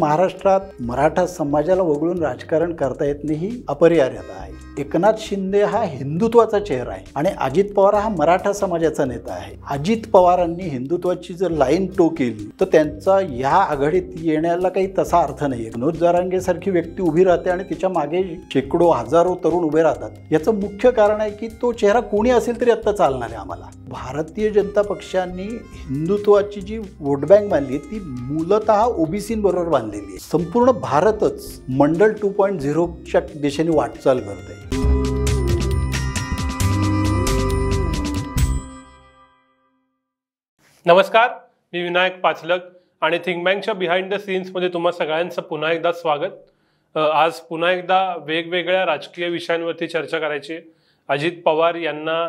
महाराष्ट्रात मराठा समाजाला वगळून राजकारण करता येत नाही ही अपरिहार्यता आहे। एकनाथ शिंदे हा हिंदुत्वाचा चेहरा आहे आणि अजित पवार हा मराठा समाजाचा नेता आहे। अजित पवारांनी हिंदुत्वाची जर लाईन टो केली तर त्यांचा ह्या आघाडीत येण्याला काही तसा अर्थ नाही। मनोज जरांगे सारखी व्यक्ती उभी राहते आणि तिच्या मागे शेकडो हजारो तरुण उभे राहतात। याचं मुख्य कारण आहे की तो चेहरा कोणी असेल तरी आता चालणार आहे आम्हाला। भारतीय जनता पक्षांनी हिंदुत्वाची जी वोट बँक बांधली ती मूलतः ओबीसींबरोबर बांधलेली आहे। संपूर्ण भारतच मंडल 2.0 च्या दिशेने वाटचाल करते। नमस्कार, मी विनायक पाचलक आणि थिंक बँकच्या बिहाइंड द सीन्समध्ये तुम्हा सगळ्यांचं पुन्हा एकदा स्वागत। आज पुन्हा एकदा वेगवेगळ्या राजकीय विषयांवरती चर्चा करायची। अजित पवार यांना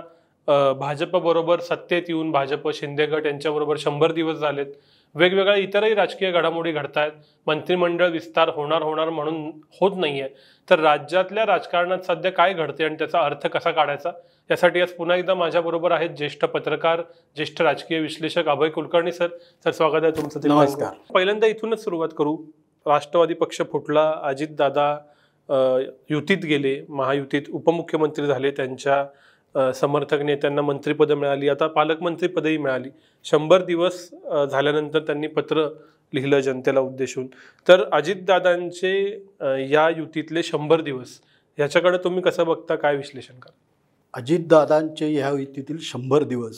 भाजपबरोबर सत्तेत येऊन भाजप शिंदे गट यांच्याबरोबर 100 दिवस झालेत। वेगवेगळ्या इतरही राजकीय घडामोडी घडतायत। मंत्रिमंडळ विस्तार होणार म्हणून होत नाहीये, तर राज्यातल्या राजकारणात सध्या काय घडते आणि त्याचा अर्थ कसा काढायचा यासाठी आज पुन्हा एकदा माझ्याबरोबर आहेत ज्येष्ठ पत्रकार, ज्येष्ठ राजकीय विश्लेषक अभय कुलकर्णी सर। सर, स्वागत आहे तुमचं। नमस्कार। पहिल्यांदा इथूनच सुरुवात करू। राष्ट्रवादी पक्ष फुटला, अजितदादा युतीत गेले, महायुतीत उपमुख्यमंत्री झाले, त्यांच्या समर्थक नेत्यांना मंत्रिपद मिळाली, आता पालकमंत्रीपदही मिळाली। 100 दिवस झाल्यानंतर त्यांनी पत्र लिहिलं जनतेला उद्देशून। तर अजितदादांचे या युतीतले 100 दिवस याच्याकडे तुम्ही कसं बघता, काय विश्लेषण करा? अजितदादांचे ह्या युतीतील 100 दिवस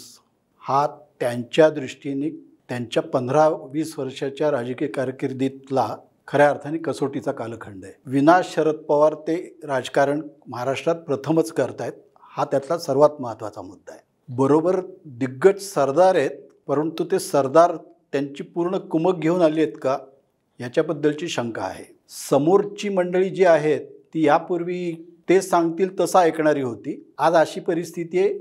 हा त्यांच्या दृष्टीने त्यांच्या 15-20 वर्षाच्या राजकीय कारकिर्दीतला खऱ्या अर्थाने कसोटीचा कालखंड आहे। विना शरद पवार ते राजकारण महाराष्ट्रात प्रथमच करतायत, हा त्यातला सर्वात महत्त्वाचा मुद्दा आहे। बरोबर दिग्गज सरदार आहेत, परंतु ते सरदार त्यांची पूर्ण कुमक घेऊन आली आहेत का याच्याबद्दलची शंका आहे। समोरची मंडळी जी आहेत ती यापूर्वी ते सांगतील तसं ऐकणारी होती। आज अशी परिस्थिती आहे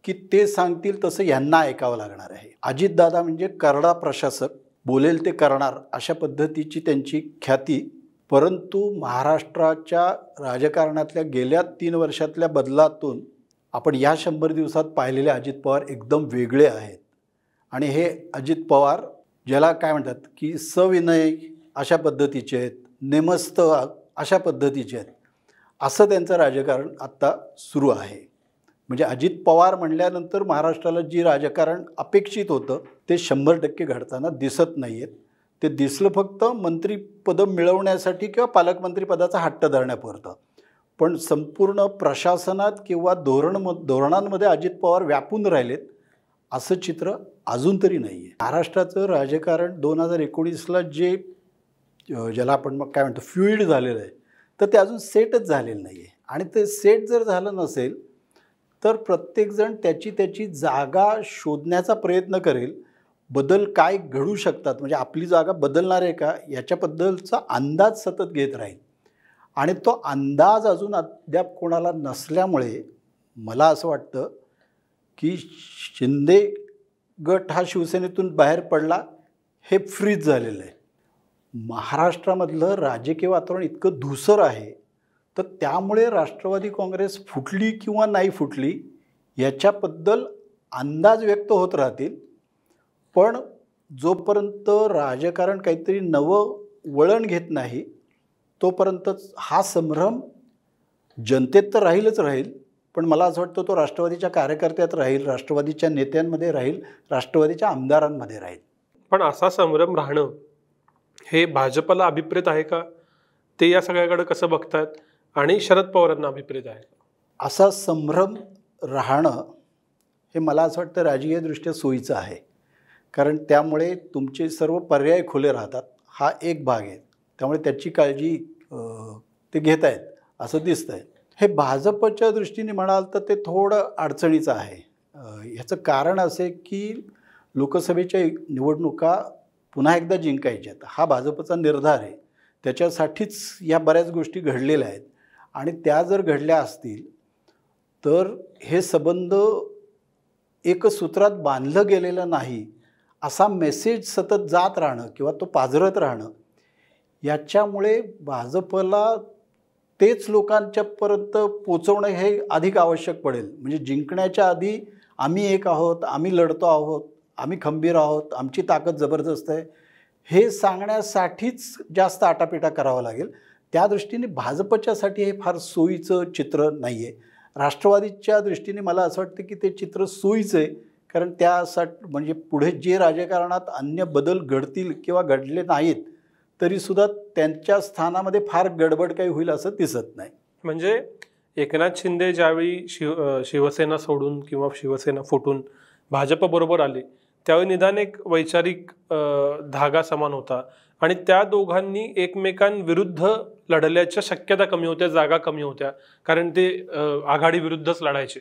की ते सांगतील तसं यांना ऐकावं लागणार आहे। अजितदादा म्हणजे करडा प्रशासक, बोलेल ते करणार अशा पद्धतीची त्यांची ख्याती। परंतु महाराष्ट्राच्या राजकारणातल्या गेल्या 3 वर्षातल्या बदलातून आपण या 100 दिवसात पाहिलेले अजित पवार एकदम वेगळे आहेत। आणि हे अजित पवार ज्याला काय म्हणतात की सविनय अशा पद्धतीचे आहेत, नेमस्त अशा पद्धतीचे आहेत, असं त्यांचं राजकारण आत्ता सुरू आहे। म्हणजे अजित पवार म्हणल्यानंतर महाराष्ट्राला जी राजकारण अपेक्षित होतं ते 100% घडताना दिसत नाही आहेत। ते दिसलं फक्त मंत्रिपद मिळवण्यासाठी किंवा पालकमंत्रीपदाचा हट्ट धरण्यापुरतं, पण संपूर्ण प्रशासनात किंवा धोरणांमध्ये अजित पवार व्यापून राहिलेत असं चित्र अजून तरी नाही आहे। महाराष्ट्राचं राजकारण 2019ला जे ज्याला आपण मग काय म्हणतो फ्लुइड झालेलं आहे, तर ते अजून सेटच झालेलं नाही आहे। आणि ते सेट जर झालं नसेल तर प्रत्येकजण त्याची जागा शोधण्याचा प्रयत्न करेल। बदल काय घडू शकतात, म्हणजे आपली जागा बदलणार आहे का याच्याबद्दलचा अंदाज सतत घेत राहील। आणि तो अंदाज अजून अद्याप कोणाला नसल्यामुळे मला असं वाटतं की शिंदे गट हा शिवसेनेतून बाहेर पडला, हे फ्रीज झालेलं आहे। महाराष्ट्रामधलं राजकीय वातावरण इतकं धूसर आहे, तर त्यामुळे राष्ट्रवादी काँग्रेस फुटली किंवा नाही फुटली याच्याबद्दल अंदाज व्यक्त होत राहतील। पण जोपर्यंत राजकारण काहीतरी नवं वळण घेत नाही तोपर्यंत हा संभ्रम जनतेत तर राहीलच राहील, पण मला असं वाटतं तो राष्ट्रवादीच्या कार्यकर्त्यात राहील, राष्ट्रवादीच्या नेत्यांमध्ये राहील, राष्ट्रवादीच्या आमदारांमध्ये राहील। पण असा संभ्रम राहणं हे भाजपला अभिप्रेत आहे का? ते या सगळ्याकडे कसं बघतात आणि शरद पवारांना अभिप्रेत आहे? असा संभ्रम राहणं हे मला असं वाटतं राजकीयदृष्ट्या सोयीचं आहे, कारण त्यामुळे तुमचे सर्व पर्याय खुले राहतात, हा एक भाग आहे। त्यामुळे त्याची काळजी ते घेत आहेत असं दिसतं आहे। हे भाजपच्या दृष्टीने म्हणाल तर ते थोडं अडचणीचं आहे। ह्याचं कारण असे की लोकसभेच्या निवडणुका पुन्हा एकदा जिंकायच्यात, हा भाजपचा निर्धार आहे। त्याच्यासाठीच या बऱ्याच गोष्टी घडलेल्या आहेत आणि त्या जर घडल्या असतील तर हे संबंध एकच सूत्रात बांधलं गेलेलं नाही असा मेसेज सतत जात राहणं किंवा तो पाझरत राहणं, याच्यामुळे भाजपला तेच लोकांच्यापर्यंत पोचवणं हे अधिक आवश्यक पडेल। म्हणजे जिंकण्याच्या आधी आम्ही एक आहोत, आम्ही लढतो आहोत, आम्ही खंबीर आहोत, आमची ताकद जबरदस्त आहे, हे सांगण्यासाठीच जास्त आटापिटा करावा लागेल. त्या दृष्टीने भाजपच्यासाठी हे फार सोयीचं चित्र नाही आहे. राष्ट्रवादीच्या दृष्टीने मला असं वाटतं की ते चित्र सोयीचं आहे, कारण त्यासाठी म्हणजे पुढे जे राजकारणात अन्य बदल घडतील किंवा घडले नाहीत तरीसुद्धा त्यांच्या स्थानामध्ये फार गडबड काही होईल असं दिसत नाही. म्हणजे एकनाथ शिंदे ज्यावेळी शिवसेना सोडून किंवा शिवसेना फुटून भाजपबरोबर आले त्यावेळी निदान एक वैचारिक धागा समान होता आणि त्या दोघांनी एकमेकांविरुद्ध लढल्याच्या शक्यता कमी होत्या, जागा कमी होत्या, कारण ते आघाडी विरुद्धच लढायचे.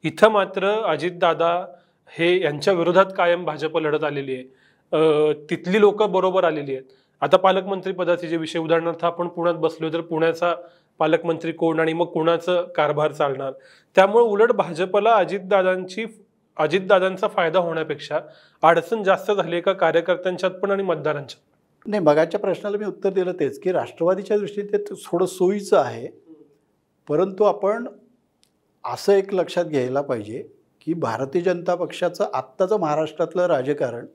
इथं मात्र अजितदादा हे यांच्या विरोधात कायम भाजप लढत आलेली आहे. तिथली लोक बरोबर आलेली आहेत. आता पालकमंत्री पदाचे जे विषय, उदाहरणार्थ आपण पुण्यात बसलो तर पुण्याचा पालकमंत्री कोण आणि मग कोणाचं कारभार चालणार, त्यामुळे उलट भाजपला अजितदादांचा फायदा होण्यापेक्षा अडचण जास्त झाली का कार्यकर्त्यांच्यात पण आणि मतदारांच्यात? नाही, मगाच्या प्रश्नाला मी उत्तर दिलं तेच की राष्ट्रवादीच्या दृष्टीने ते थोडं सोयीचं आहे. परंतु आपण असं एक लक्षात घ्यायला पाहिजे की भारतीय जनता पक्षाचं आत्ताचं महाराष्ट्रातलं राजकारण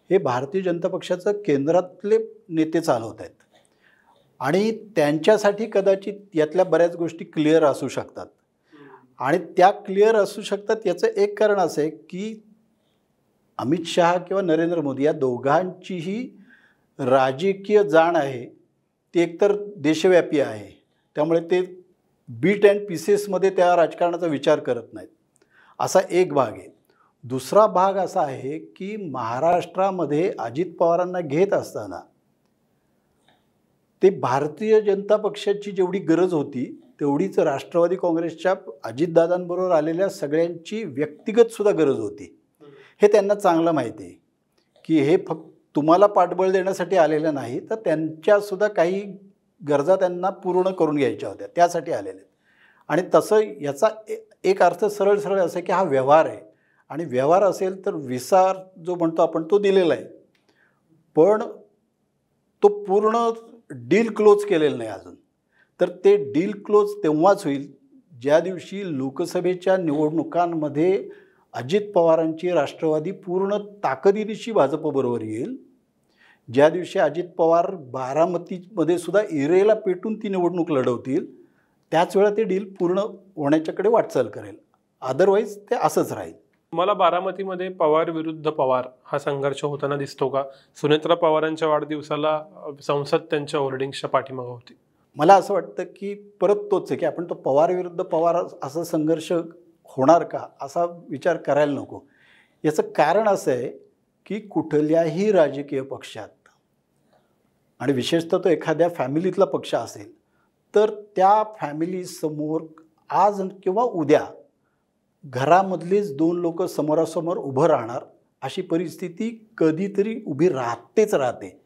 हे भारतीय जनता पक्षाचं केंद्रातले नेते चालवत आहेत आणि त्यांच्यासाठी कदाचित यातल्या बऱ्याच गोष्टी क्लिअर असू शकतात. आणि त्या क्लिअर असू शकतात याचं एक कारण असं आहे की अमित शहा किंवा नरेंद्र मोदी या दोघांचीही राजकीय जाण आहे ती एकतर देशव्यापी आहे, त्यामुळे ते बीट अँड पीसेसमध्ये त्या राजकारणाचा विचार करत नाहीत, असा एक भाग आहे. दुसरा भाग असा आहे की महाराष्ट्रामध्ये अजित पवारांना घेत असताना ते भारतीय जनता पक्षाची जेवढी गरज होती तेवढीच राष्ट्रवादी काँग्रेसच्या अजितदादांबरोबर आलेल्या सगळ्यांची व्यक्तिगतसुद्धा गरज होती. हे त्यांना चांगलं माहिती आहे की हे फक्त तुम्हाला पाठबळ देण्यासाठी आलेलं नाही, तर त्यांच्यासुद्धा काही गरजा त्यांना पूर्ण करून घ्यायच्या होत्या, त्यासाठी आलेले. आणि तसं याचा एक अर्थ सरळ सरळ असं की हा व्यवहार आहे आणि व्यवहार असेल तर विसार जो म्हणतो आपण तो दिलेला आहे, पण तो पूर्ण डील क्लोज केलेलं नाही अजून. तर ते डील क्लोज तेव्हाच होईल ज्या दिवशी लोकसभेच्या निवडणुकांमध्ये अजित पवारांची राष्ट्रवादी पूर्ण ताकदीनिशी भाजपबरोबर येईल, ज्या दिवशी अजित पवार बारामतीमध्ये सुद्धा इरेला पेटून ती निवडणूक लढवतील, त्याच वेळा ते डील पूर्ण होण्याच्याकडे वाटचाल करेल. अदरवाईज ते असंच राहील. मला बारामतीमध्ये पवार विरुद्ध पवार हा संघर्ष होताना दिसतो का? सुनेत्रा पवारांच्या वाढदिवसाला संसद त्यांच्या होर्डिंग्सच्या पाठीमागे होती. मला असं वाटतं की परत तोच आहे की आपण तो पवार विरुद्ध पवार असा संघर्ष होणार का असा विचार करायला नको. याचं कारण असं आहे की कुठल्याही राजकीय पक्षात आणि विशेषतः तो एखाद्या फॅमिलीतला पक्ष असेल तर त्या फॅमिलीसमोर आज किंवा उद्या घरामधलीच दोन लोक समोरासमोर उभं राहणार अशी परिस्थिती कधीतरी उभी राहते.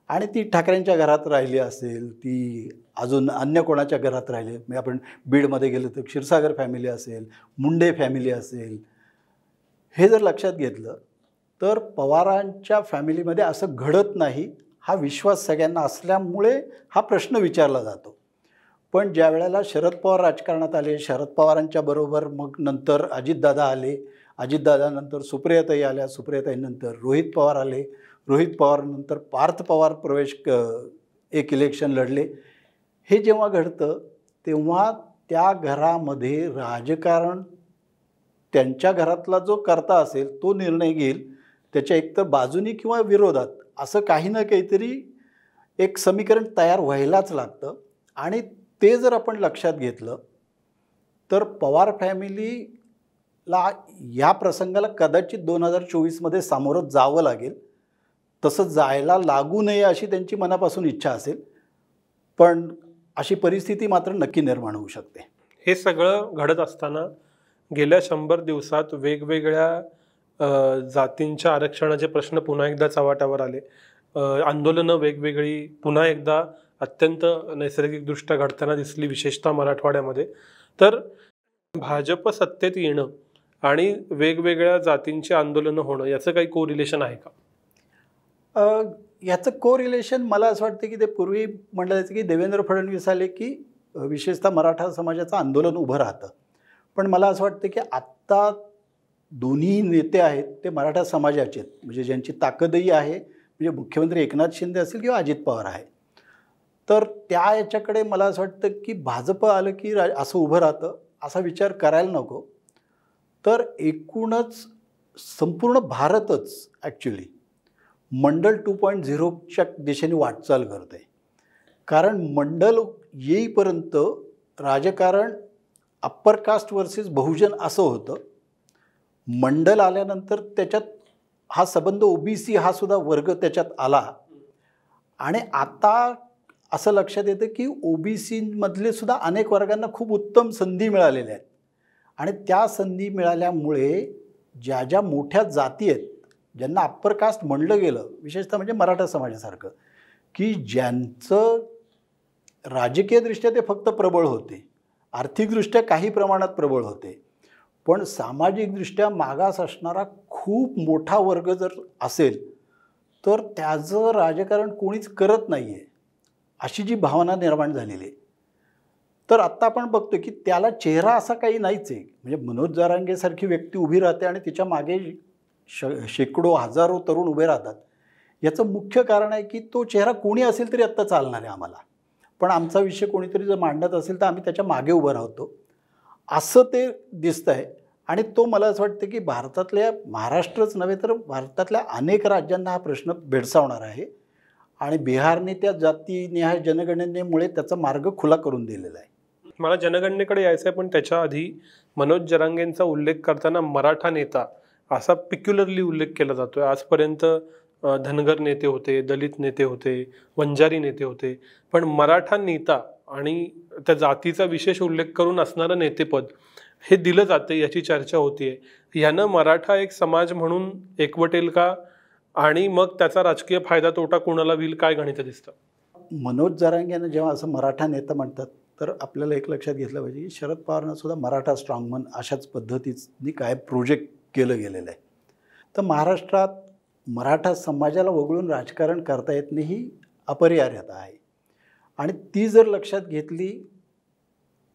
आणि ती ठाकरेंच्या घरात राहिली असेल, ती अजून अन्य कोणाच्या घरात राहिली, म्हणजे आपण बीडमध्ये गेलो तर क्षीरसागर फॅमिली असेल, मुंडे फॅमिली असेल. हे जर लक्षात घेतलं तर पवारांच्या फॅमिलीमध्ये असं घडत नाही हा विश्वास सगळ्यांना असल्यामुळे हा प्रश्न विचारला जातो. पण ज्या वेळेला शरद पवार राजकारणात आले, शरद पवारांच्या बरोबर मग नंतर अजितदादा आले, अजितदादानंतर सुप्रियाताई आल्या, सुप्रियाताईनंतर रोहित पवार आले, रोहित पवारनंतर पार्थ पवार एक इलेक्शन लढले. हे जेव्हा घडतं तेव्हा त्या घरामध्ये राजकारण त्यांच्या घरातला जो करता असेल तो निर्णय घेईल, त्याच्या एकतर बाजूनी किंवा विरोधात असं काही ना काहीतरी एक समीकरण तयार व्हायलाच लागतं. आणि ते जर आपण लक्षात घेतलं तर पवार फॅमिलीला या प्रसंगाला कदाचित 2024मध्ये सामोरं जावं लागेल. तसं जायला लागू नये अशी त्यांची मनापासून इच्छा असेल, पण अशी परिस्थिती मात्र नक्की निर्माण होऊ शकते. हे सगळं घडत असताना गेल्या 100 दिवसात वेगवेगळ्या जातींच्या आरक्षणाचे प्रश्न पुन्हा एकदा चव्हाट्यावर आले. आंदोलनं वेगवेगळी पुन्हा एकदा अत्यंत नैसर्गिकदृष्ट्या घडताना दिसली, विशेषतः मराठवाड्यामध्ये. तर भाजप सत्तेत येणं आणि वेगवेगळ्या जातींची आंदोलनं होणं याचं काही कोरिलेशन आहे का? याचं कोरिलेशन मला असं वाटतं की ते पूर्वी म्हटलं जायचं की देवेंद्र फडणवीस आले की विशेषतः मराठा समाजाचं आंदोलन उभं राहतं. पण मला असं वाटतं की आत्ता दोन्ही नेते आहेत ते मराठा समाजाचे आहेत, म्हणजे ज्यांची ताकदही आहे, म्हणजे मुख्यमंत्री एकनाथ शिंदे असतील किंवा अजित पवार आहे. तर त्या याच्याकडे मला असं वाटतं की भाजप आलं की असं उभं राहतं असा विचार करायला नको. तर एकूणच संपूर्ण भारतच ॲक्च्युली मंडल 2.0च्या दिशेने वाटचाल करते. कारण मंडल येईपर्यंत राजकारण अप्पर कास्ट वर्सेस बहुजन असं होतं. मंडल आल्यानंतर त्याच्यात हा संबंध ओबीसी हा सुद्धा वर्ग त्याच्यात आला. आणि आता असं लक्षात येतं की ओबीसीमधले सुद्धा अनेक वर्गांना खूप उत्तम संधी मिळालेल्या आहेत. आणि त्या संधी मिळाल्यामुळे ज्या ज्या मोठ्या जाती आहेत ज्यांना अप्पर कास्ट म्हणलं गेलं, विशेषतः म्हणजे मराठा समाजासारखं, की ज्यांचं राजकीयदृष्ट्या ते फक्त प्रबळ होते, आर्थिकदृष्ट्या काही प्रमाणात प्रबळ होते, पण सामाजिकदृष्ट्या मागास असणारा खूप मोठा वर्ग जर असेल तर त्याचं राजकारण कोणीच करत नाही आहे अशी जी भावना निर्माण झालेली आहे. तर आत्ता आपण बघतो की त्याला चेहरा असा काही नाहीच आहे. म्हणजे मनोज जरांगेसारखी व्यक्ती उभी राहते आणि तिच्या मागे शेकडो हजारो तरुण उभे राहतात. याचं मुख्य कारण आहे की तो चेहरा कोणी असेल तरी आत्ता चालणार आहे आम्हाला, पण आमचा विषय कोणीतरी जर मांडत असेल तर आम्ही त्याच्या मागे उभं राहतो असं ते दिसतं आहे. आणि तो मला असं वाटतं की भारतातल्या, महाराष्ट्रच नव्हे तर भारतातल्या अनेक राज्यांना हा प्रश्न भेडसावणार आहे. आणि बिहारने त्या जातीनिहाय जनगणनेमुळे त्याचा मार्ग खुला करून दिलेला आहे. मला जनगणनेकडे यायचं आहे, पण त्याच्या आधी मनोज जरांगेंचा उल्लेख करताना मराठा नेता असा पिक्युलरली उल्लेख केला जातोय. आजपर्यंत धनगर नेते होते, दलित नेते होते, वंजारी नेते होते, पण मराठा नेता आणि त्या जातीचा विशेष उल्लेख करून असणारं नेतेपद हे दिलं जाते याची चर्चा होतीये. यानं मराठा एक समाज म्हणून एकवटेल का, आणि मग त्याचा राजकीय फायदा तोटा कोणाला होईल, काय गणित दिसतं? मनोज जरांगेनं जेव्हा असं मराठा नेता म्हणतात तर आपल्याला एक लक्षात घेतलं पाहिजे की शरद पवारांना सुद्धा मराठा स्ट्रॉंगमन अशाच पद्धतीने काय प्रोजेक्ट केलं गेलेलं आहे. तर महाराष्ट्रात मराठा समाजाला वगळून राजकारण करता येत नाही ही अपरिहार्यता आहे. आणि ती जर लक्षात घेतली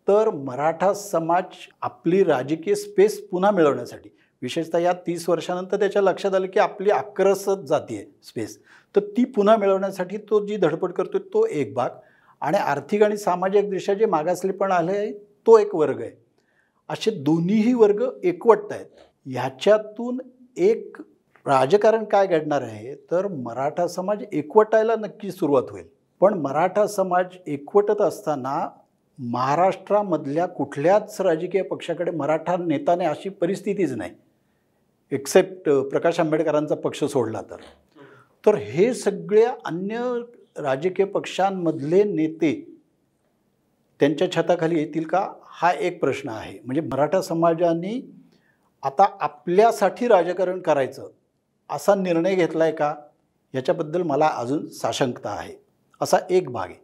तर मराठा समाज आपली राजकीय स्पेस पुन्हा मिळवण्यासाठी, विशेषतः या 30 वर्षानंतर त्याच्या लक्षात आलं की आपली आक्रसच जाती आहे स्पेस, तर ती पुन्हा मिळवण्यासाठी तो जी धडपड करतो तो एक भाग. आणि आर्थिक आणि सामाजिकदृष्ट्या जे मागासलेपण आले आहे तो एक वर्ग आहे. असे दोन्हीही वर्ग एकवटत आहेत. ह्याच्यातून एक राजकारण काय घडणार आहे तर मराठा समाज एकवटायला नक्की सुरुवात होईल. पण मराठा समाज एकवटत असताना महाराष्ट्रामधल्या कुठल्याच राजकीय पक्षाकडे मराठा नेताने अशी परिस्थितीच नाही, एक्सेप्ट प्रकाश आंबेडकरांचा पक्ष सोडला तर. तर हे सगळ्या अन्य राजकीय पक्षांमधले नेते त्यांच्या छताखाली येतील का हा एक प्रश्न आहे. म्हणजे मराठा समाजाने आता आपल्यासाठी राजकारण करायचं असा निर्णय घेतला आहे का याच्याबद्दल मला अजून साशंकता आहे. असा एक भाग आहे.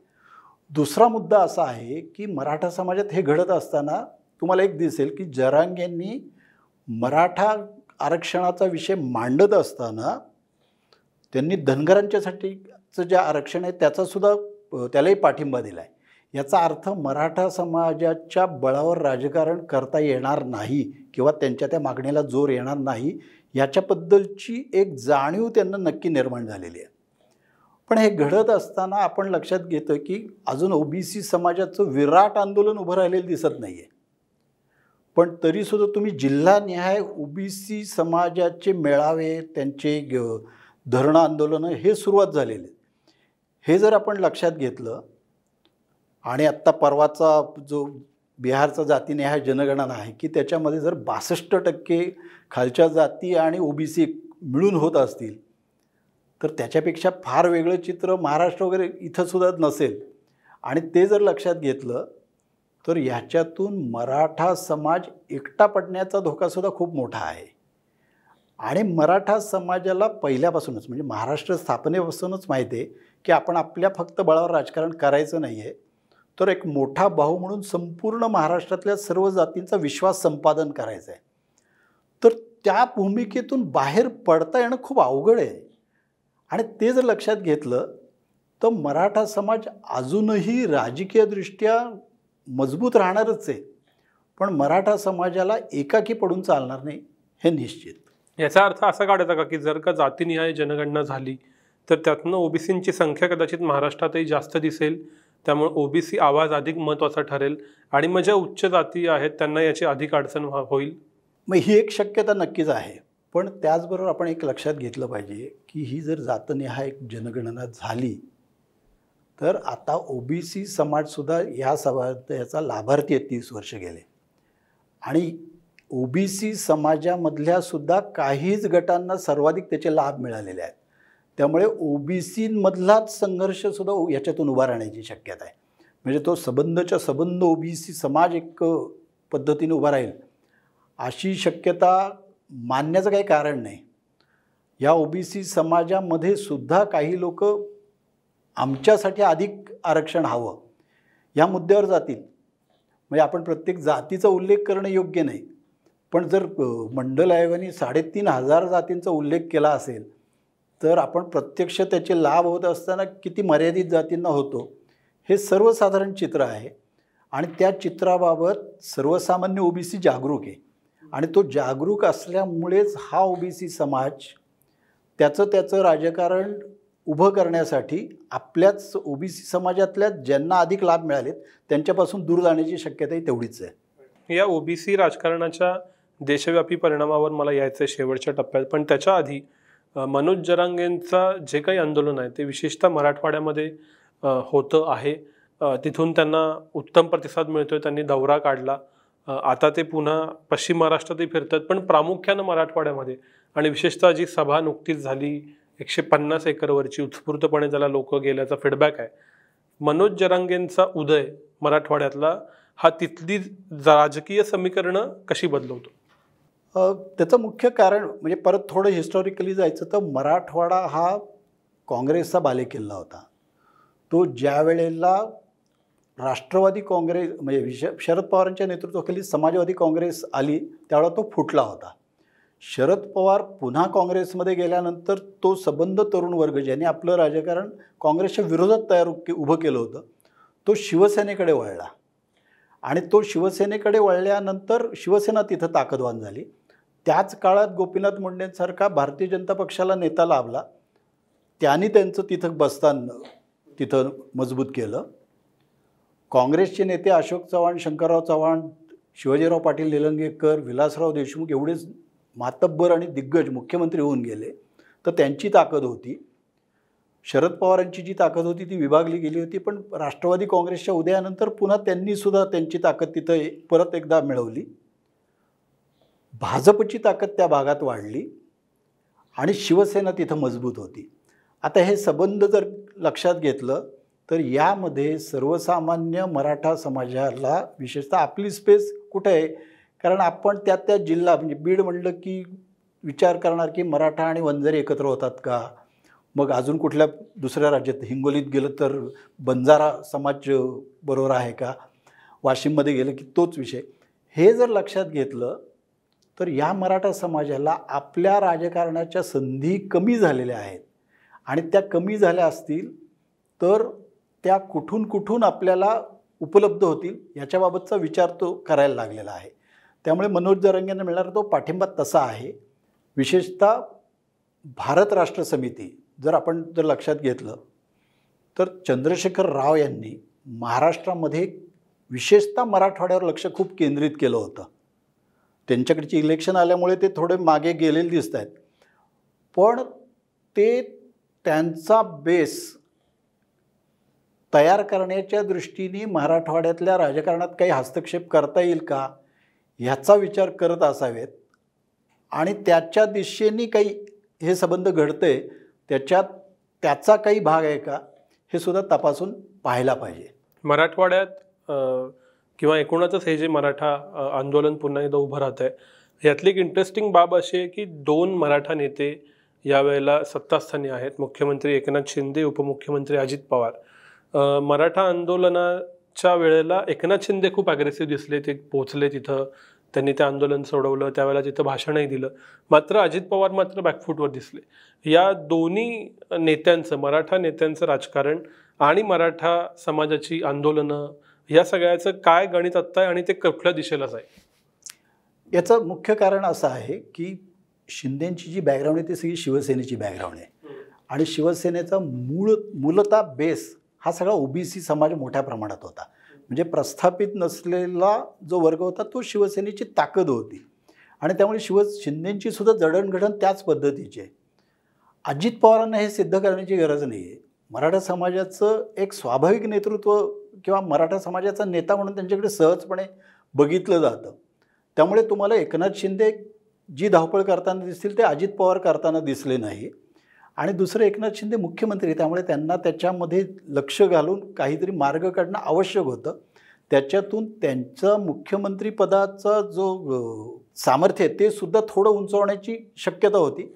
दुसरा मुद्दा असा आहे की मराठा समाजात हे घडत असताना तुम्हाला एक दिसेल की जरांगेंनी मराठा आरक्षणाचा विषय मांडत असताना त्यांनी धनगरांच्यासाठीचं जे आरक्षण आहे त्याचासुद्धा त्यालाही पाठिंबा दिला आहे. याचा अर्थ मराठा समाजाच्या बळावर राजकारण करता येणार नाही किंवा त्यांच्या त्या मागणीला जोर येणार नाही याच्याबद्दलची एक जाणीव त्यांना नक्की निर्माण झालेली आहे. पण हे घडत असताना आपण लक्षात घेतो की अजून ओबीसी समाजाचं विराट आंदोलन उभं राहिलेलं दिसत नाही आहे. पण तरीसुद्धा तुम्ही जिल्हानिहाय ओबीसी समाजाचे मेळावे, त्यांचे धरणं आंदोलनं हे सुरुवात झालेले. हे जर आपण लक्षात घेतलं आणि आत्ता परवाचा जो बिहारचा जातीनिहाय जनगणना आहे की त्याच्यामध्ये जर 62% खालच्या जाती आणि ओबीसी मिळून होत असतील तर त्याच्यापेक्षा फार वेगळं चित्र महाराष्ट्र वगैरे इथंसुद्धा नसेल. आणि ते जर लक्षात घेतलं तर ह्याच्यातून मराठा समाज एकटा पडण्याचा धोकासुद्धा खूप मोठा आहे. आणि मराठा समाजाला पहिल्यापासूनच म्हणजे महाराष्ट्र स्थापनेपासूनच माहिती आहे की आपण आपल्या फक्त बळावर राजकारण करायचं नाही आहे, तर एक मोठा भाऊ म्हणून संपूर्ण महाराष्ट्रातल्या सर्व जातींचा विश्वास संपादन करायचा आहे. तर त्या भूमिकेतून बाहेर पडता येणं खूप अवघड आहे. आणि ते जर लक्षात घेतलं तर मराठा समाज अजूनही राजकीयदृष्ट्या मजबूत राहणारच आहे, पण मराठा समाजाला एकाकी पडून चालणार नाही हे निश्चित. याचा अर्थ असा काढायचा का की जर का जातीनिहाय जनगणना झाली तर त्यातनं ओबीसींची संख्या कदाचित महाराष्ट्रातही जास्त दिसेल, त्यामुळे ओबीसी आवाज अधिक महत्त्वाचा ठरेल आणि मग ज्या उच्च जाती आहेत त्यांना याची अधिक अडचण होईल. मग ही एक शक्यता नक्कीच आहे. पण त्याचबरोबर आपण एक लक्षात घेतलं पाहिजे की ही जर जातनिहाय एक जनगणना झाली तर आता ओबीसी समाजसुद्धा याचा लाभार्थी आहे. 30 वर्ष गेले आणि ओबीसी समाजामधल्या सुद्धा काहीच गटांना सर्वाधिक त्याचे लाभ मिळालेले आहेत. त्यामुळे ओबीसीमधलाच संघर्षसुद्धा याच्यातून उभा राहण्याची शक्यता आहे. म्हणजे तो सबंधच्या सबंध ओबीसी समाज एक पद्धतीने उभा राहील अशी शक्यता मानण्याचं काही कारण नाही. या ओबीसी समाजामध्ये सुद्धा काही लोक आमच्यासाठी अधिक आरक्षण हवं या मुद्द्यावर जातील. म्हणजे आपण प्रत्येक जातीचा उल्लेख करणं योग्य नाही, पण जर मंडल आयोगाने 3,500 जातींचा उल्लेख केला असेल तर आपण प्रत्यक्ष त्याचे लाभ होत असताना किती मर्यादित जातींना होतो हे सर्वसाधारण चित्र आहे. आणि त्या चित्राबाबत सर्वसामान्य ओबीसी जागरूक आहे आणि तो जागरूक असल्यामुळेच हा ओबीसी समाज त्याचं राजकारण उभं करण्यासाठी आपल्याच ओबीसी समाजातल्या ज्यांना अधिक लाभ मिळालेत त्यांच्यापासून दूर जाण्याची शक्यताही तेवढीच आहे. या ओबीसी राजकारणाच्या देशव्यापी परिणामावर मला यायचं आहे शेवटच्या टप्प्यात, पण त्याच्या आधी मनोज जरांगेंचा जे काही आंदोलन आहे ते विशेषतः मराठवाड्यामध्ये होतं आहे. तिथून त्यांना उत्तम प्रतिसाद मिळतोय. त्यांनी दौरा काढला, आता ते पुन्हा पश्चिम महाराष्ट्रातही फिरतात, पण प्रामुख्यानं मराठवाड्यामध्ये आणि विशेषतः जी सभा नुकतीच झाली 150 एकरवरची उत्स्फूर्तपणे ज्याला लोक गेल्याचा फीडबॅक आहे. मनोज जरांगेंचा उदय मराठवाड्यातला हा तिथली राजकीय समीकरणं कशी बदलवतो? त्याचं मुख्य कारण म्हणजे परत थोडं हिस्टॉरिकली जायचं तर मराठवाडा हा काँग्रेसचा बालेकिल्ला होता. तो ज्या वेळेला राष्ट्रवादी काँग्रेस म्हणजे शरद पवारांच्या नेतृत्वाखाली समाजवादी काँग्रेस आली त्यावेळेला तो फुटला होता. शरद पवार पुन्हा काँग्रेसमध्ये गेल्यानंतर तो सबंध तरुण वर्ग ज्याने आपलं राजकारण काँग्रेसच्या विरोधात उभं केलं होतं तो शिवसेनेकडे वळला आणि तो शिवसेनेकडे वळल्यानंतर शिवसेना तिथं ताकदवान झाली. त्याच काळात गोपीनाथ मुंडेंसारखा भारतीय जनता पक्षाला नेता लाभला. त्यांनी त्यांचं तिथं बसतान तिथं मजबूत केलं. काँग्रेसचे नेते अशोक चव्हाण, शंकरराव चव्हाण, शिवाजीराव पाटील निलंगेकर, विलासराव देशमुख एवढेच मातब्बर आणि दिग्गज मुख्यमंत्री होऊन गेले. तर त्यांची ताकद होती. शरद पवारांची जी ताकद होती ती विभागली गेली होती. पण राष्ट्रवादी काँग्रेसच्या उदयानंतर पुन्हा त्यांनीसुद्धा त्यांची ताकद तिथं परत एकदा मिळवली. भाजपची ताकद त्या भागात वाढली आणि शिवसेना तिथं मजबूत होती. आता हे संबंध जर लक्षात घेतलं तर यामध्ये सर्वसामान्य मराठा समाजाला विशेषतः आपली स्पेस कुठे आहे? कारण आपण त्या जिल्हा म्हणजे बीड म्हणलं की विचार करणार की मराठा आणि वंजारी एकत्र होतात का? मग अजून कुठल्या दुसऱ्या राज्यात हिंगोलीत गेलं तर बंजारा समाज बरोबर आहे का? वाशिममध्ये गेलं की तोच विषय. हे जर लक्षात घेतलं तर या मराठा समाजाला आपल्या राजकारणाच्या संधी कमी झालेल्या आहेत आणि त्या कमी झाल्या असतील तर त्या कुठून आपल्याला उपलब्ध होतील याच्याबाबतचा विचार तो करायला लागलेला आहे. त्यामुळे मनोज जरांगेंना मिळणारा तो पाठिंबा तसा आहे. विशेषतः भारत राष्ट्र समिती जर लक्षात घेतलं तर चंद्रशेखर राव यांनी महाराष्ट्रामध्ये विशेषतः मराठवाड्यावर लक्ष खूप केंद्रित केलं होतं. त्यांच्याकडची इलेक्शन आल्यामुळे ते थोडे मागे गेलेले दिसत आहेत, पण ते त्यांचा बेस तयार करण्याच्या दृष्टीने मराठवाड्यातल्या राजकारणात काही हस्तक्षेप करता येईल का ह्याचा विचार करत असावेत आणि त्याच्या दिशेने काही हे संबंध घडतंय त्याचा काही भाग आहे का हे सुद्धा तपासून पाहायला पाहिजे. मराठवाड्यात किंवा एकूणच हे जे मराठा आंदोलन पुन्हा एकदा उभं राहत आहे यातली एक इंटरेस्टिंग बाब अशी आहे की 2 मराठा नेते यावेळेला सत्तास्थानी आहेत. मुख्यमंत्री एकनाथ शिंदे, उपमुख्यमंत्री अजित पवार. मराठा आंदोलनाच्या वेळेला एकनाथ शिंदे खूप ॲग्रेसिव्ह दिसले. ते पोचले तिथं, त्यांनी ते आंदोलन सोडवलं, त्यावेळेला तिथं भाषणही दिलं. मात्र अजित पवार मात्र बॅकफूटवर दिसले. या दोन्ही नेत्यांचं, मराठा नेत्यांचं राजकारण आणि मराठा समाजाची आंदोलनं या सगळ्याचं काय गणित आत्ता आहे आणि ते कुठल्या दिशेला जाईल? याचं मुख्य कारण असं आहे की शिंदेंची जी बॅकग्राऊंड आहे ती सगळी शिवसेनेची बॅकग्राऊंड आहे आणि शिवसेनेचा मूलतः बेस हा सगळा ओबीसी समाज मोठ्या प्रमाणात होता. म्हणजे प्रस्थापित नसलेला जो वर्ग होता तो शिवसेनेची ताकद होती आणि त्यामुळे शिंदेंची सुद्धा जडणघडण त्याच पद्धतीची आहे. अजित पवारांना हे सिद्ध करण्याची गरज नाही आहे. मराठा समाजाचं एक स्वाभाविक नेतृत्व किंवा मराठा समाजाचा नेता म्हणून त्यांच्याकडे सहजपणे बघितलं जातं. त्यामुळे तुम्हाला एकनाथ शिंदे जी धावपळ करताना दिसतील ते अजित पवार करताना दिसले नाही. आणि दुसरं, एकनाथ शिंदे मुख्यमंत्री, त्यामुळे त्यांना त्याच्यामध्ये लक्ष घालून काहीतरी मार्ग काढणं आवश्यक होतं. त्याच्यातून त्यांचा मुख्यमंत्रीपदाचा जो सामर्थ्य आहे ते सुद्धा थोडं उंचावण्याची शक्यता होती.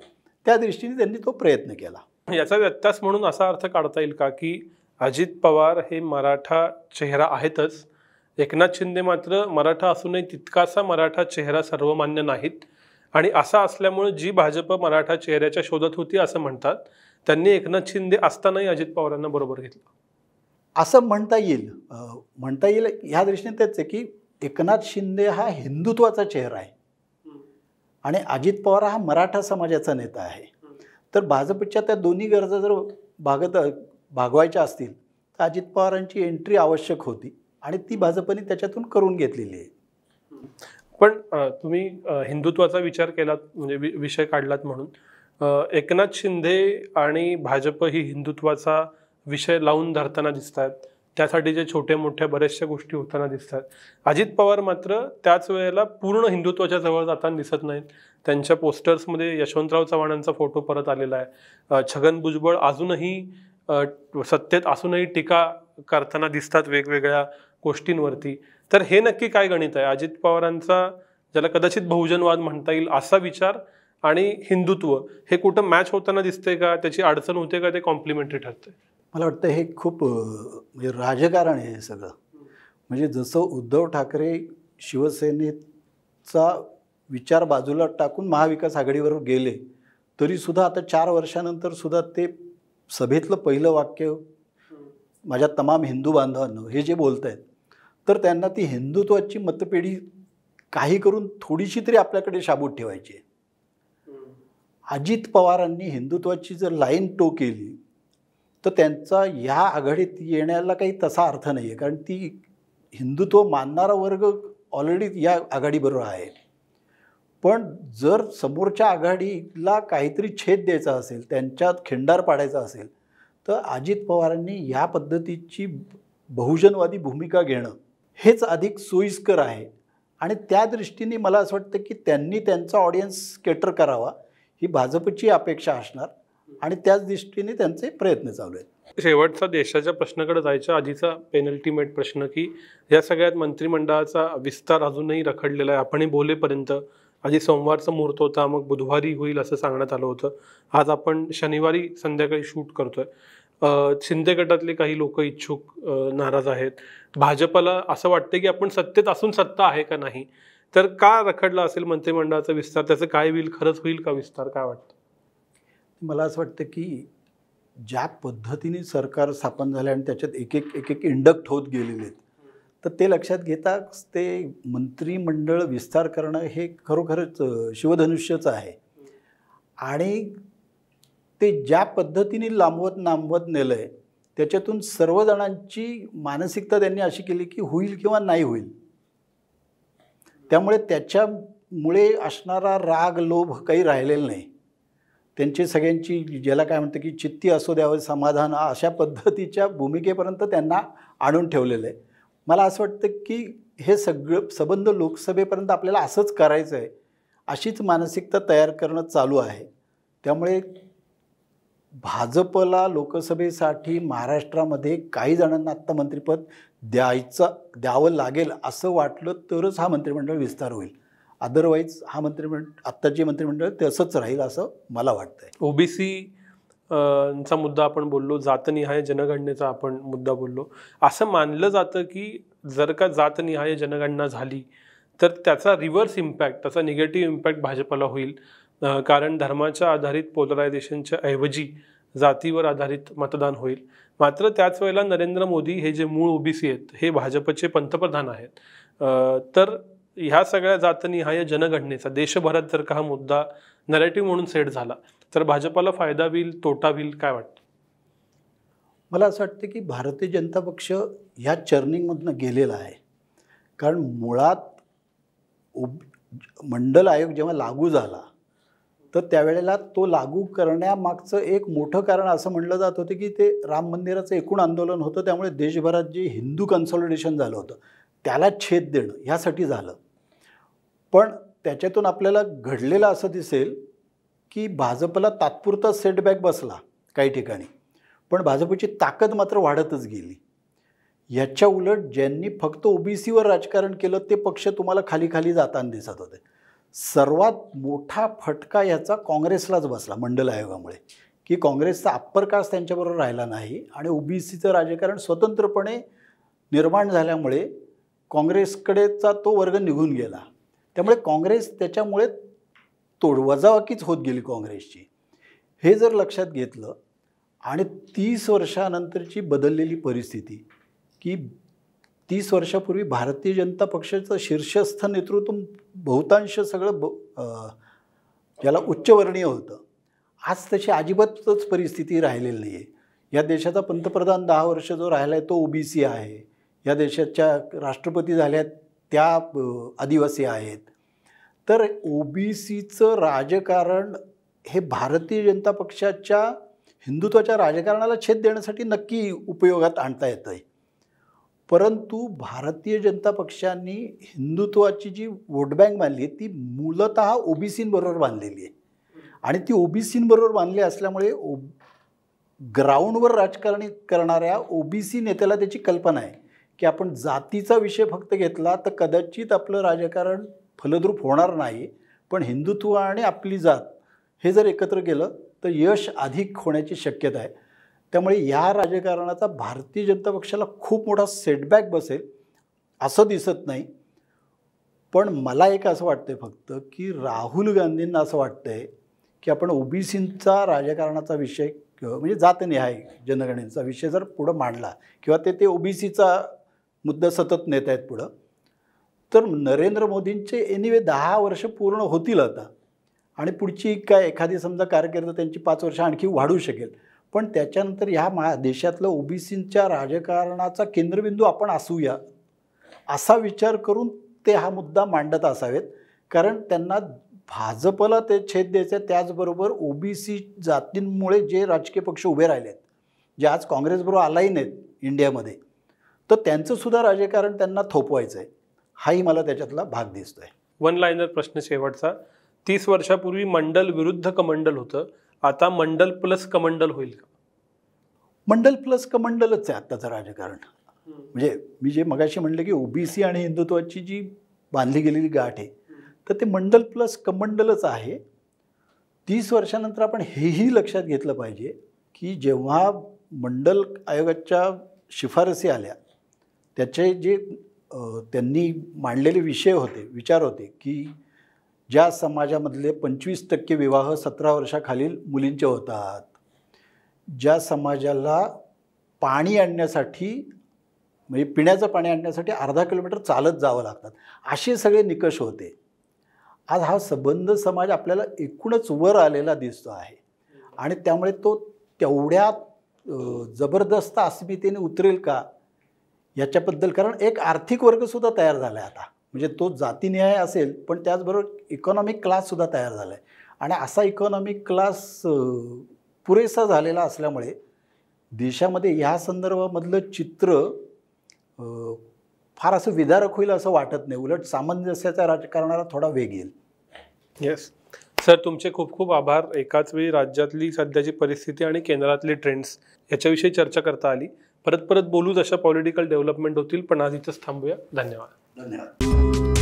त्या दृष्टीने त्यांनी तो प्रयत्न केला. याचा व्यत्यास म्हणून असा अर्थ काढता येईल का की अजित पवार हे मराठा चेहरा आहेतच, एकनाथ शिंदे मात्र मराठा असूनही तितकासा मराठा चेहरा सर्वमान्य नाहीत, आणि असा असल्यामुळे जी भाजप मराठा चेहऱ्याच्या शोधात होती असं म्हणतात, त्यांनी एकनाथ शिंदे असतानाही अजित पवारांना बरोबर घेतलं असं म्हणता येईल. ह्या दृष्टीने तेच आहे की एकनाथ शिंदे हा हिंदुत्वाचा चेहरा आहे आणि अजित पवार हा मराठा समाजाचा नेता आहे. तर भाजपच्या त्या दोन्ही गरजा जर भागवायच्या असतील तर अजित पवारांची एंट्री आवश्यक होती आणि ती भाजपने त्याच्यातून करून घेतलेली आहे. पण तुम्ही हिंदुत्वाचा विचार केलात, म्हणजे विषय काढलात म्हणून एकनाथ शिंदे आणि भाजप ही हिंदुत्वाचा विषय लावून धरताना दिसत आहेत, त्यासाठी जे छोट्या मोठ्या बऱ्याचशा गोष्टी होताना दिसत आहेत. अजित पवार मात्र त्याच वेळेला पूर्ण हिंदुत्वाच्या जवळ जाताना दिसत नाहीत. त्यांच्या पोस्टर्समध्ये यशवंतराव चव्हाणांचा फोटो परत आलेला आहे. छगन भुजबळ अजूनही सत्तेत असूनही टीका करताना दिसतात वेगवेगळ्या गोष्टींवरती. तर हे नक्की काय गणित आहे? अजित पवारांचा, ज्याला कदाचित बहुजनवाद म्हणता येईल असा विचार आणि हिंदुत्व हे कुठं मॅच होताना दिसतंय का? त्याची अडचण होते का? ते कॉम्प्लिमेंटरी ठरते? मला वाटतं हे खूप म्हणजे राजकारण आहे हे सगळं. म्हणजे जसं उद्धव ठाकरे शिवसेनेचा विचार बाजूला टाकून महाविकास आघाडीवर गेले, तरीसुद्धा आता 4 वर्षानंतर सुद्धा ते सभेतलं पहिलं वाक्य माझ्या तमाम हिंदू बांधवांना हे जे बोलत आहेत, तर त्यांना ती हिंदुत्वाची मतपेढी काही करून थोडीशी तरी आपल्याकडे शाबूत ठेवायची आहे. अजित पवारांनी हिंदुत्वाची जर लाईन टो केली तर त्यांचा ह्या आघाडीत येण्याला काही तसा अर्थ नाही आहे, कारण ती हिंदुत्व मानणारा वर्ग ऑलरेडी या आघाडीबरोबर आहे. पण जर समोरच्या आघाडीला काहीतरी छेद द्यायचा असेल, त्यांच्यात खिंडार पाडायचा असेल, तर अजित पवारांनी या पद्धतीची बहुजनवादी भूमिका घेणं हेच अधिक सोयीस्कर आहे. आणि त्या दृष्टीने मला असं वाटतं की त्यांनी त्यांचा ऑडियन्स केटर करावा ही भाजपची अपेक्षा असणार आणि त्याच दृष्टीने त्यांचे प्रयत्न चालू आहेत. शेवटचा देशाच्या प्रश्नाकडे जायच्या आधीचा पेनल्टीमेट प्रश्न की या सगळ्यात मंत्रिमंडळाचा विस्तार अजूनही रखडलेला आहे. आपणही बोलेपर्यंत आधी सोमवारचा मुहूर्त होता, मग बुधवारी होईल असं सांगण्यात आलं होतं. आज आपण शनिवारी संध्याकाळी शूट करतोय. शिंदे गटातले काही लोक इच्छुक नाराज आहेत. भाजपला असं वाटतं की आपण सत्तेत असून सत्ता आहे का नाही, तर का रखडला असेल मंत्रिमंडळाचा विस्तार? त्याचं काय होईल? खरंच होईल का विस्तार? काय वाटतं? मला असं वाटतं की ज्या पद्धतीने सरकार स्थापन झालं आणि त्याच्यात एक एक इंडक्ट होत गेलेले आहेत, तर ते लक्षात घेताच ते मंत्रिमंडळ विस्तार करणं हे खरोखरच शिवधनुष्यचं आहे. आणि ते ज्या पद्धतीने लांबवत नेलं आहे त्याच्यातून सर्वजणांची मानसिकता त्यांनी अशी केली की होईल किंवा नाही होईल. त्यामुळे त्याच्यामुळे असणारा राग लोभ काही राहिलेला नाही. त्यांची सगळ्यांची, ज्याला काय म्हणतं की चित्ती असो द्यावं समाधान, अशा पद्धतीच्या भूमिकेपर्यंत त्यांना आणून ठेवलेलं आहे. मला असं वाटतं की हे सगळं संबंध लोकसभेपर्यंत आपल्याला असंच करायचं आहे, अशीच मानसिकता तयार करणं चालू आहे. त्यामुळे भाजपला लोकसभेसाठी महाराष्ट्रामध्ये काही जणांना आत्ता मंत्रिपद द्यावं लागेल असं वाटलं तरच हा मंत्रिमंडळ विस्तार होईल. अदरवाईज हा आत्ताचे मंत्रिमंडळ तसंच राहील असं मला वाटतंय. ओबीसी चा मुद्दा आपण बोललो, जातनिहाय जनगणनेचा आपण मुद्दा बोललो. असं मानलं जातं की जर का जातनिहाय जनगणना झाली तर त्याचा रिव्हर्स इम्पॅक्ट, त्याचा निगेटिव्ह इम्पॅक्ट भाजपला होईल. कारण धर्माच्या आधारित पोलरायझेशनच्या ऐवजी जातीवर आधारित मतदान होईल. मात्र त्याच वेळेला नरेंद्र मोदी हे जे मूळ ओबीसी आहेत हे भाजपचे पंतप्रधान आहेत. तर ह्या सगळ्या जातनिहाय जनगणनेचा देशभरात जर का हा मुद्दा नरेटिव्ह म्हणून सेट झाला तर भाजपाला फायदा होईल, तोटा होईल, काय वाटतं? मला असं वाटतं की भारतीय जनता पक्ष ह्या चर्निंगमधनं गेलेला आहे. कारण मुळात मंडल आयोग जेव्हा लागू झाला तर त्यावेळेला तो लागू करण्यामागचं एक मोठं कारण असं म्हणलं जात होतं की ते राम मंदिराचं एकूण आंदोलन होतं, त्यामुळे देशभरात जे हिंदू कन्सॉलिडेशन झालं होतं त्याला छेद देणं ह्यासाठी झालं. पण त्याच्यातून आपल्याला घडलेलं असं दिसेल की भाजपला तात्पुरता सेटबॅक बसला काही ठिकाणी, पण भाजपची ताकद मात्र वाढतच गेली. याच्या उलट ज्यांनी फक्त ओबीसीवर राजकारण केलं ते पक्ष तुम्हाला खाली खाली जाताना दिसत होते. सर्वात मोठा फटका याचा काँग्रेसलाच बसला मंडल आयोगामुळे, की काँग्रेसचा अप्पर कास्ट त्यांच्याबरोबर राहिला नाही आणि ओबीसीचं राजकारण स्वतंत्रपणे निर्माण झाल्यामुळे काँग्रेसकडेचा तो वर्ग निघून गेला. त्यामुळे काँग्रेस त्याच्यामुळे वजाबाकीच होत गेली काँग्रेसची. हे जर लक्षात घेतलं आणि 30 वर्षानंतरची बदललेली परिस्थिती, की 30 वर्षापूर्वी भारतीय जनता पक्षाचं शीर्षस्थ नेतृत्व बहुतांश सगळं ज्याला उच्चवर्णीय होतं, आज तशी अजिबातच परिस्थिती राहिलेली नाही आहे. या देशाचा पंतप्रधान 10 वर्ष जो राहिला आहे तो ओबीसी आहे. या देशाच्या राष्ट्रपती झाल्या त्या आदिवासी आहेत. तर ओबीसीचं राजकारण हे भारतीय जनता पक्षाच्या हिंदुत्वाच्या राजकारणाला छेद देण्यासाठी नक्की उपयोगात आणता येतं आहे. परंतु भारतीय जनता पक्षांनी हिंदुत्वाची जी वोट बँक बांधली आहे ती मूलतः ओबीसींबरोबर बांधलेली आहे आणि ती ओबीसींबरोबर बांधली असल्यामुळे ग्राउंडवर राजकारण करणाऱ्या ओबीसी नेत्याला त्याची कल्पना आहे की आपण जातीचा विषय फक्त घेतला तर कदाचित आपलं राजकारण फलद्रूप होणार नाही, पण हिंदुत्व आणि आपली जात हे जर एकत्र केलं तर यश अधिक होण्याची शक्यता आहे. त्यामुळे या राजकारणाचा भारतीय जनता पक्षाला खूप मोठा सेटबॅक बसेल असं दिसत नाही. पण मला एक असं वाटतंय फक्त की राहुल गांधींना असं वाटतंय की आपण ओबीसींचा राजकारणाचा विषय म्हणजे जातनिहाय जनगणनेचा विषय जर पुढं मांडला किंवा ते ओबीसीचा मुद्दा सतत नेत आहेत पुढं, तर नरेंद्र मोदींचे एनिवे 10 वर्ष पूर्ण होतील आता आणि पुढची काय एखादी समजा कारकीर्द त्यांची 5 वर्ष आणखी वाढू शकेल. पण त्याच्यानंतर ह्या देशातलं ओबीसींच्या राजकारणाचा केंद्रबिंदू आपण असूया असा विचार करून ते हा मुद्दा मांडत असावेत. कारण त्यांना भाजपला ते छेद द्यायचं आहे, त्याचबरोबर ओबीसी जातींमुळे जे राजकीय पक्ष उभे राहिले आहेत जे आज काँग्रेसबरोबर अलाईन आहेत इंडियामध्ये, तर त्यांचंसुद्धा राजकारण त्यांना थोपवायचं आहे. हाही मला त्याच्यातला भाग दिसतो आहे. वन लाईनर प्रश्न शेवटचा. 30 वर्षापूर्वी मंडल विरुद्ध कमंडल होतं, आता मंडल प्लस कमंडल होईल का? मंडल प्लस कमंडलच आहे आत्ताचं राजकारण. म्हणजे मी जे मगाशी म्हणलं की ओबीसी आणि हिंदुत्वाची जी बांधली गेलेली गाठ आहे तर ते मंडल प्लस कमंडलच आहे. 30 वर्षानंतर आपण हेही लक्षात घेतलं पाहिजे की जेव्हा मंडल आयोगाच्या शिफारसी आल्या त्याचे जे त्यांनी मांडलेले विषय होते, विचार होते की ज्या समाजामधले 25% विवाह 17 वर्षाखालील मुलींचे होतात, ज्या समाजाला पाणी आणण्यासाठी म्हणजे पिण्याचं पाणी आणण्यासाठी अर्धा किलोमीटर चालत जावं लागतात, असे सगळे निकष होते. आज हा सबंध समाज आपल्याला एकूणच वर आलेला दिसतो आहे आणि त्यामुळे तो तेवढ्या जबरदस्त अस्मितेने उतरेल का याच्याबद्दल, कारण एक आर्थिक वर्गसुद्धा तयार झाला आहे आता, म्हणजे तो जातीनिहाय असेल पण त्याचबरोबर इकॉनॉमिक क्लाससुद्धा तयार झाला आहे आणि असा इकॉनॉमिक क्लास पुरेसा झालेला असल्यामुळे देशामध्ये ह्या संदर्भामधलं चित्र फार असं विदारक होईल असं वाटत नाही. उलट सामंजस्याच्या राजकारणाला थोडा वेग येईल. येस सर, तुमचे खूप खूप आभार. एकाच वेळी राज्यातली सध्याची परिस्थिती आणि केंद्रातली ट्रेंड्स याच्याविषयी चर्चा करता आली. परत बोलूच, अशा पॉलिटिकल डेव्हलपमेंट होतील, पण आज इथंच थांबूया. धन्यवाद.